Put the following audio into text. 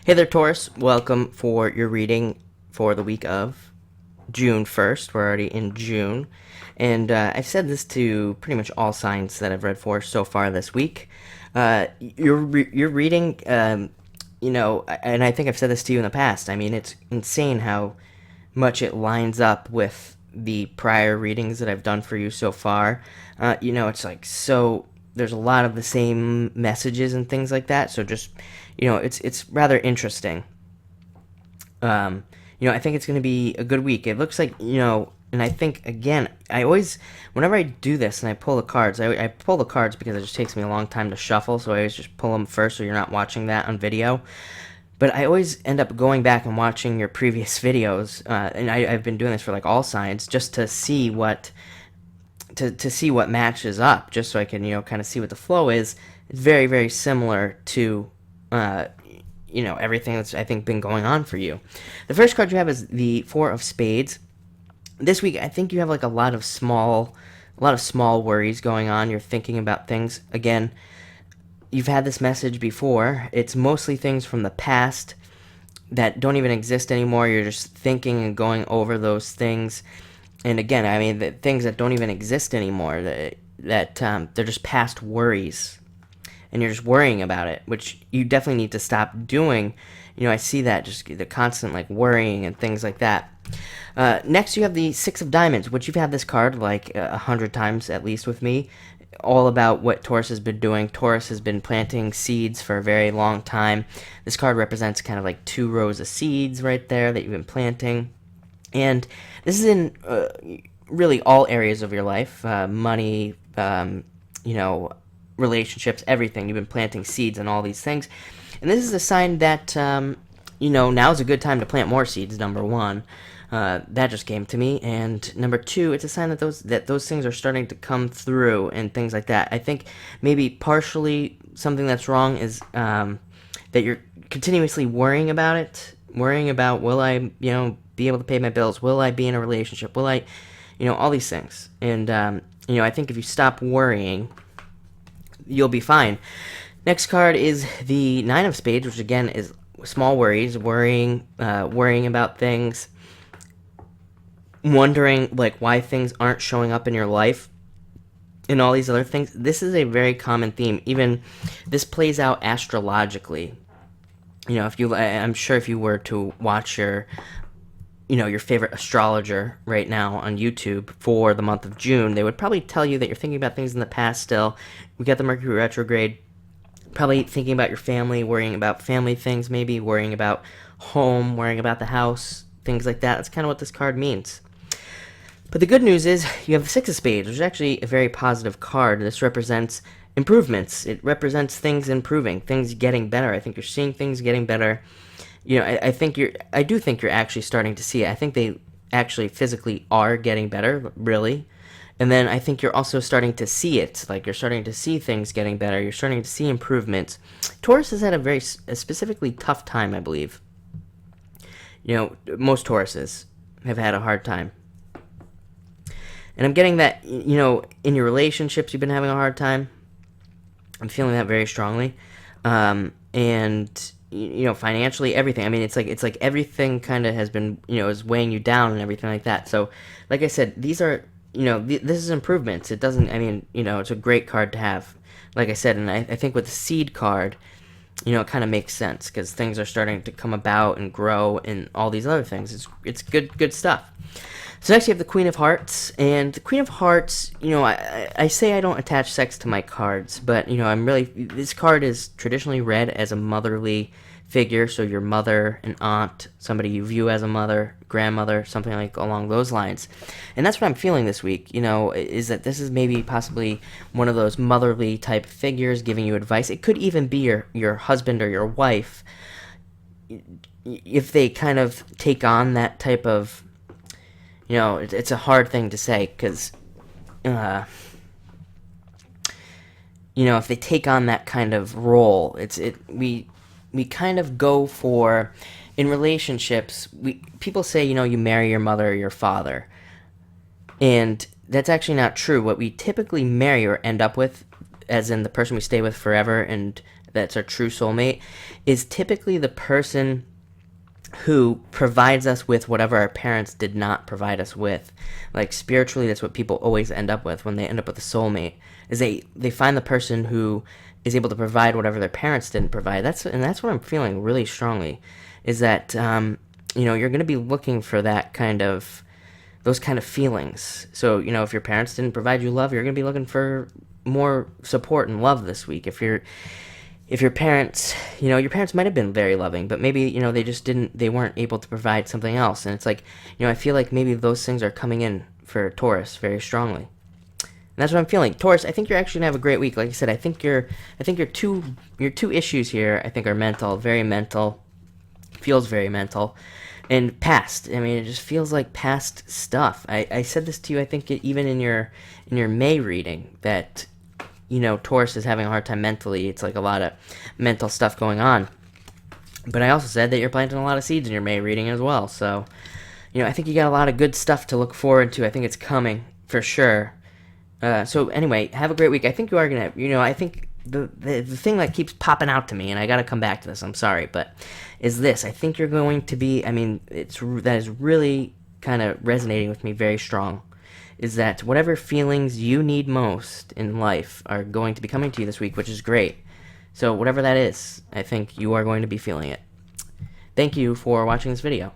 Hey there, Taurus. Welcome for your reading for the week of June 1st. We're already in June. And I've said this to pretty much all signs that I've read for so far this week. Your reading, and I think I've said this to you in the past. I mean, it's insane how much it lines up with the prior readings that I've done for you so far. It's like so. There's a lot of the same messages and things like that. So just, it's rather interesting. I think it's going to be a good week. It looks like, and I think, again, whenever I do this and I pull the cards, I pull the cards because it just takes me a long time to shuffle, so I always just pull them first so you're not watching that on video. But I always end up going back and watching your previous videos, and I've been doing this for like all signs, just to see what matches up, just so I can kind of see what the flow is. It's very, very similar to everything that's, I think, been going on for you. The first card you have is the Four of Spades. This week, I think you have like a lot of small worries going on. You're thinking about things. Again, you've had this message before. It's mostly things from the past that don't even exist anymore. You're just thinking and going over those things. And again, I mean, the things that don't even exist anymore, that they're just past worries. And you're just worrying about it, which you definitely need to stop doing. I see that, just the constant like worrying and things like that. Next, you have the Six of Diamonds, which you've had this card like 100 times at least with me, all about what Taurus has been doing. Taurus has been planting seeds for a very long time. This card represents kind of like 2 rows of seeds right there that you've been planting. And this is in really all areas of your life, money, relationships, everything. You've been planting seeds and all these things. And this is a sign that, now's a good time to plant more seeds, number one. That just came to me. And number two, it's a sign that those things are starting to come through and things like that. I think maybe partially something that's wrong is that you're continuously worrying about it, will I, be able to pay my bills? Will I be in a relationship? Will I, all these things. And, I think if you stop worrying, you'll be fine. Next card is the Nine of Spades, which again is small worries, worrying about things, wondering like why things aren't showing up in your life, and all these other things. This is a very common theme. Even this plays out astrologically. I'm sure if you were to watch your favorite astrologer right now on YouTube for the month of June, they would probably tell you that you're thinking about things in the past still. We got the Mercury retrograde, probably thinking about your family, worrying about family things, maybe worrying about home, worrying about the house, things like that. That's kind of what this card means. But the good news is you have the Six of Spades, which is actually a very positive card. This represents improvements. It represents things improving, things getting better. I think you're seeing things getting better. I do think you're actually starting to see it. I think they actually physically are getting better, really. And then I think you're also starting to see it. Like, you're starting to see things getting better. You're starting to see improvements. Taurus has had a specifically tough time, I believe. Most Tauruses have had a hard time. And I'm getting that, in your relationships, you've been having a hard time. I'm feeling that very strongly. And financially, everything. I mean, it's like everything kind of has been, is weighing you down and everything like that. So, like I said, these are, this is improvements. It doesn't, it's a great card to have, like I said. And I think with the seed card, it kind of makes sense because things are starting to come about and grow and all these other things. It's good stuff. So next you have the Queen of Hearts, and the Queen of Hearts, I say I don't attach sex to my cards, but, this card is traditionally read as a motherly figure, so your mother, an aunt, somebody you view as a mother, grandmother, something like along those lines. And that's what I'm feeling this week, is that this is maybe possibly one of those motherly type figures giving you advice. It could even be your husband or your wife, if they kind of take on that type of, it's a hard thing to say because, if they take on that kind of role, we kind of go for, in relationships, people say, you marry your mother or your father, and that's actually not true. What we typically marry or end up with, as in the person we stay with forever and that's our true soulmate, is typically the person who provides us with whatever our parents did not provide us with. Like spiritually, that's what people always end up with when they end up with a soulmate. Is they find the person who is able to provide whatever their parents didn't provide. That's what I'm feeling really strongly. Is that you're going to be looking for those kind of feelings. So if your parents didn't provide you love, you're going to be looking for more support and love this week. If your parents, your parents might have been very loving, but maybe, they weren't able to provide something else. And it's like, I feel like maybe those things are coming in for Taurus very strongly. And that's what I'm feeling. Taurus, I think you're actually going to have a great week. Like I said, I think your two issues here, I think, are mental, very mental, feels very mental, and past. I mean, it just feels like past stuff. I said this to you, I think, even in your May reading, that Taurus is having a hard time mentally. It's like a lot of mental stuff going on. But I also said that you're planting a lot of seeds in your May reading as well. So, I think you got a lot of good stuff to look forward to. I think it's coming for sure. So anyway, have a great week. I think you are gonna, I think the thing that keeps popping out to me, and I got to come back to this. I'm sorry, but is this? I think you're going to be. I mean, that is really kind of resonating with me very strong. Is that whatever feelings you need most in life are going to be coming to you this week, which is great. So whatever that is, I think you are going to be feeling it. Thank you for watching this video.